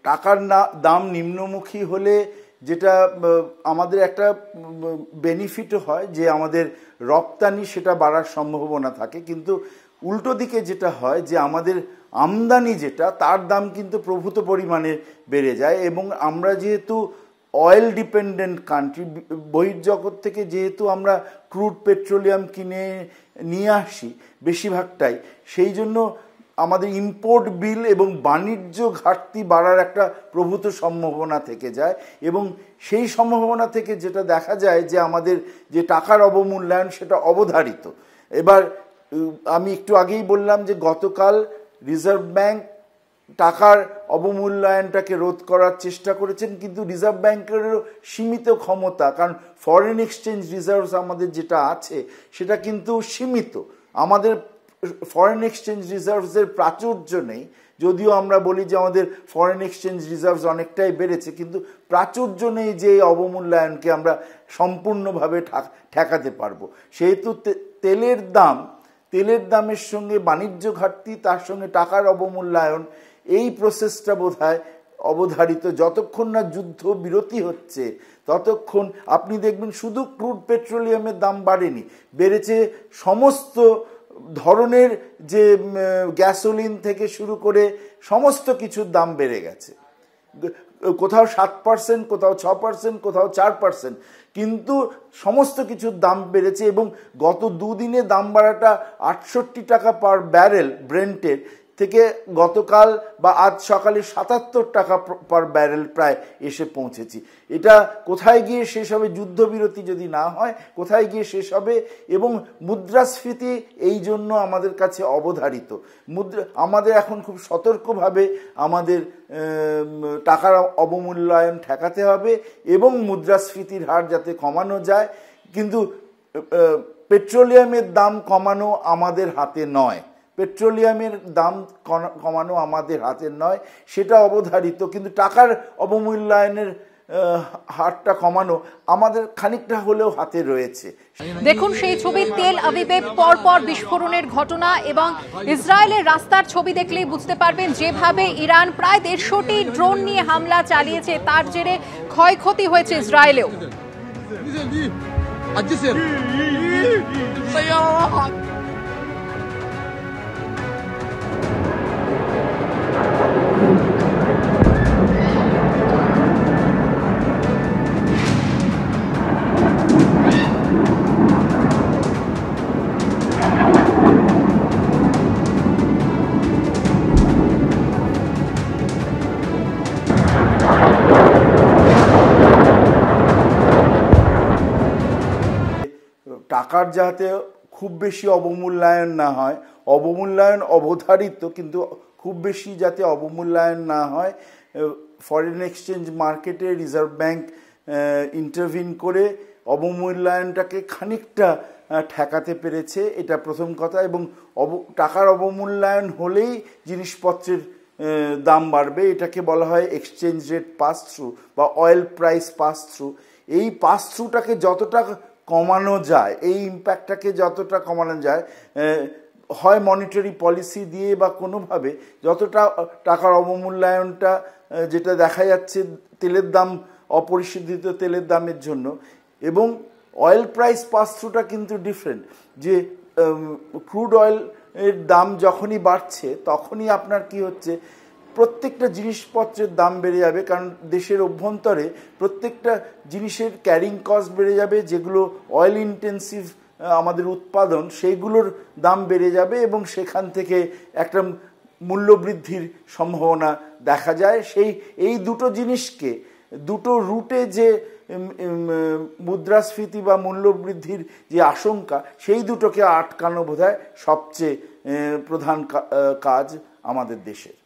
টাকার দাম নিম্নমুখী হলে যেটা আমাদের একটা বেনিফিটও হয় যে আমাদের রপ্তানি সেটা বাড়ার সম্ভাবনা থাকে, কিন্তু উল্টো দিকে যেটা হয় যে আমাদের আমদানি যেটা তার দাম কিন্তু প্রভূত পরিমাণে বেড়ে যায়। এবং আমরা যেহেতু অয়েল ডিপেন্ডেন্ট কান্ট্রি, বহির্জগৎ থেকে যেহেতু আমরা ক্রুড পেট্রোলিয়াম কিনে নিয়ে আসি বেশিরভাগটাই, সেই জন্য আমাদের ইম্পোর্ট বিল এবং বাণিজ্য ঘাটতি বাড়ার একটা প্রভূত সম্ভাবনা থেকে যায়। এবং সেই সম্ভাবনা থেকে যেটা দেখা যায় যে আমাদের যে টাকার অবমূল্যায়ন সেটা অবধারিত। এবার আমি একটু আগেই বললাম যে গতকাল রিজার্ভ ব্যাংক টাকার অবমূল্যায়নটাকে রোধ করার চেষ্টা করেছেন, কিন্তু রিজার্ভ ব্যাংকেরও সীমিত ক্ষমতা, কারণ ফরেন এক্সচেঞ্জ রিজার্ভস আমাদের যেটা আছে সেটা কিন্তু সীমিত। আমাদের ফরেন এক্সচেঞ্জ রিজার্ভসের প্রাচুর্য নেই, যদিও আমরা বলি যে আমাদের ফরেন এক্সচেঞ্জ রিজার্ভস অনেকটাই বেড়েছে, কিন্তু প্রাচুর্য নেই যে এই অবমূল্যায়নকে আমরা সম্পূর্ণভাবে ঠেকাতে পারবো। সেহেতু তেলের দামের সঙ্গে বাণিজ্য ঘাটতি, তার সঙ্গে টাকার অবমূল্যায়ন, এই প্রসেসটা বোধহয় অবধারিত। যতক্ষণ না যুদ্ধ বিরতি হচ্ছে ততক্ষণ আপনি দেখবেন শুধু ক্রুড পেট্রোলিয়ামের দাম বাড়েনি, বেড়েছে সমস্ত ধরনের যে গ্যাসোলিন থেকে শুরু করে সমস্ত কিছুর দাম বেড়ে গেছে, কোথাও 7%, কোথাও 6%, কোথাও 4%, কিন্তু সমস্ত কিছুর দাম বেড়েছে। এবং গত দুদিনে দাম বাড়াটা 68 টাকা পার ব্যারেল ব্রেন্টের থেকে গতকাল বা আজ সকালে 77 টাকা পার ব্যারেল প্রায় এসে পৌঁছেছি। এটা কোথায় গিয়ে শেষ হবে? যুদ্ধবিরতি যদি না হয় কোথায় গিয়ে শেষ হবে? এবং মুদ্রাস্ফীতি এই জন্য আমাদের কাছে অবধারিত। আমাদের এখন খুব সতর্কভাবে আমাদের টাকার অবমূল্যায়ন ঠেকাতে হবে এবং মুদ্রাস্ফীতির হার যাতে কমানো যায়। কিন্তু পেট্রোলিয়ামের দাম কমানো আমাদের হাতে নয়, পেট্রোলিয়ামের দাম কমানো আমাদের হাতের নয়, সেটা অবধারিত। কিন্তু টাকার অবমূল্যায়নের হারটা কমানো আমাদের খানিকটা হলেও হাতে রয়েছে। দেখুন সেই ছবি, তেল আবিবে পরপর বিস্ফোরণের ঘটনা এবং ইসরায়েলের রাস্তার ছবি দেখলেই বুঝতে পারবেন যেভাবে ইরান প্রায় 150টি ড্রোন নিয়ে হামলা চালিয়েছে, তার জেরে ক্ষয়ক্ষতি হয়েছে ইসরায়েলেও। টাকার যাতে খুব বেশি অবমূল্যায়ন না হয়, অবমূল্যায়ন অবধারিত, কিন্তু খুব বেশি যাতে অবমূল্যায়ন না হয়, ফরেন এক্সচেঞ্জ মার্কেটে রিজার্ভ ব্যাংক ইন্টারভিন করে অবমূল্যায়নটাকে খানিকটা ঠেকাতে পেরেছে, এটা প্রথম কথা। এবং টাকার অবমূল্যায়ন হলেই জিনিসপত্রের দাম বাড়বে, এটাকে বলা হয় এক্সচেঞ্জ রেট পাস থ্রু বা অয়েল প্রাইস পাস থ্রু। এই পাস থ্রুটাকে যতটা কমানো যায়, এই ইম্প্যাক্টটাকে যতটা কমানো যায়, হয় মনিটারি পলিসি দিয়ে বা কোনোভাবে, যতটা টাকার অবমূল্যায়নটা যেটা দেখা যাচ্ছে তেলের দাম, অপরিশোধিত তেলের দামের জন্য, এবং অয়েল প্রাইস পাস থ্রুটা কিন্তু ডিফারেন্ট। যে ক্রুড অয়েল এর দাম যখনই বাড়ছে তখনই আপনার কি হচ্ছে, প্রত্যেকটা জিনিসপত্রের দাম বেড়ে যাবে, কারণ দেশের অভ্যন্তরে প্রত্যেকটা জিনিসের ক্যারিং কস্ট বেড়ে যাবে, যেগুলো অয়েল ইন্টেন্সিভ আমাদের উৎপাদন, সেইগুলোর দাম বেড়ে যাবে এবং সেখান থেকে একটা মূল্যবৃদ্ধির সম্ভাবনা দেখা যায়। এই দুটো জিনিসকে, দুটো রুটে যে মুদ্রাস্ফীতি বা মূল্যবৃদ্ধির যে আশঙ্কা, সেই দুটোকে আটকানো বোধহয় সবচেয়ে প্রধান কাজ আমাদের দেশের।